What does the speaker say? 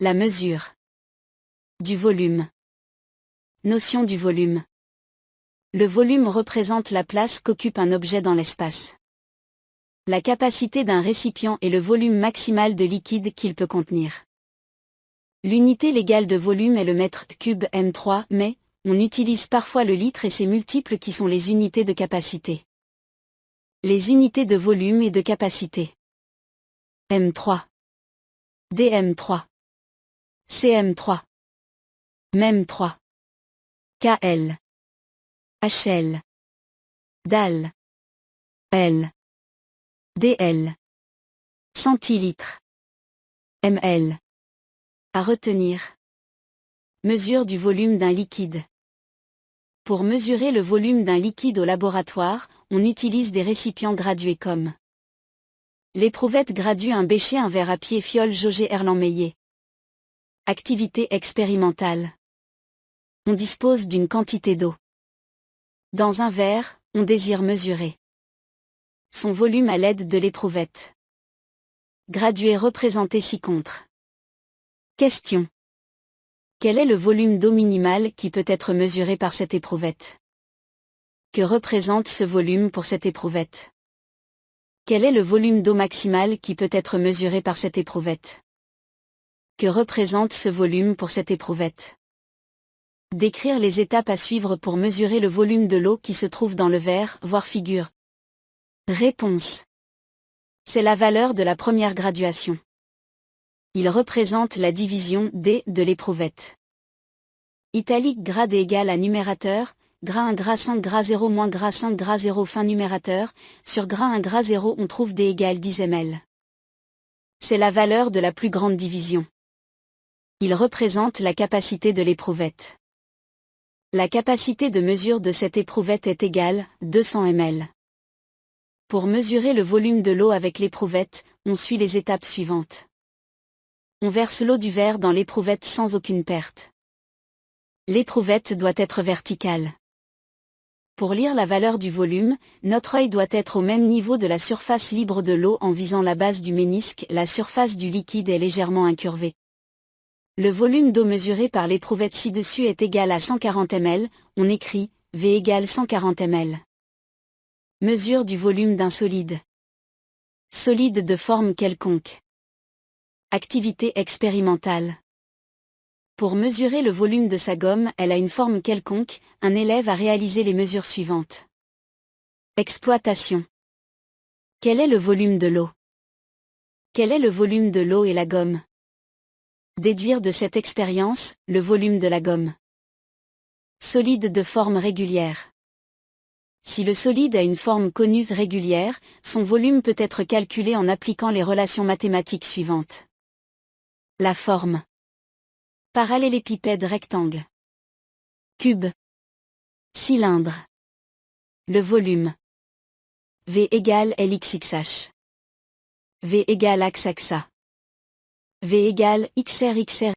La mesure du volume. Notion du volume. Le volume représente la place qu'occupe un objet dans l'espace. La capacité d'un récipient est le volume maximal de liquide qu'il peut contenir. L'unité légale de volume est le mètre cube m3, mais on utilise parfois le litre et ses multiples qui sont les unités de capacité. Les unités de volume et de capacité. M3, dm3, cm3, mem3, kl, hl, dal, l, dl, centilitres, ml. À retenir. Mesure du volume d'un liquide. Pour mesurer le volume d'un liquide au laboratoire, on utilise des récipients gradués comme l'éprouvette gradue, un bécher, un verre à pied, fiole jaugée, Erlenmeyer. Activité expérimentale. On dispose d'une quantité d'eau. Dans un verre, on désire mesurer son volume à l'aide de l'éprouvette. Gradué représenté ci-contre. Question. Quel est le volume d'eau minimal qui peut être mesuré par cette éprouvette? Que représente ce volume pour cette éprouvette? Quel est le volume d'eau maximal qui peut être mesuré par cette éprouvette? Que représente ce volume pour cette éprouvette? Décrire les étapes à suivre pour mesurer le volume de l'eau qui se trouve dans le verre, voir figure. Réponse. C'est la valeur de la première graduation. Il représente la division D de l'éprouvette. Italique grade égale à numérateur, gras 1 gras 5 gras 0 moins gras 5 gras 0 fin numérateur, sur gras 1 gras 0 on trouve D égale 10 ml. C'est la valeur de la plus grande division. Il représente la capacité de l'éprouvette. La capacité de mesure de cette éprouvette est égale 200 ml. Pour mesurer le volume de l'eau avec l'éprouvette, on suit les étapes suivantes. On verse l'eau du verre dans l'éprouvette sans aucune perte. L'éprouvette doit être verticale. Pour lire la valeur du volume, notre œil doit être au même niveau de la surface libre de l'eau en visant la base du ménisque. La surface du liquide est légèrement incurvée. Le volume d'eau mesuré par l'éprouvette ci-dessus est égal à 140 ml, on écrit V égale 140 ml. Mesure du volume d'un solide. Solide de forme quelconque. Activité expérimentale. Pour mesurer le volume de sa gomme, elle a une forme quelconque, un élève a réalisé les mesures suivantes. Exploitation. Quel est le volume de l'eau? Quel est le volume de l'eau et la gomme? Déduire de cette expérience, le volume de la gomme. Solide de forme régulière. Si le solide a une forme conus régulière, son volume peut être calculé en appliquant les relations mathématiques suivantes. La forme. Parallélépipède rectangle. Cube. Cylindre. Le volume. V égale LXXH. V égale axe axa. V égale XR XR.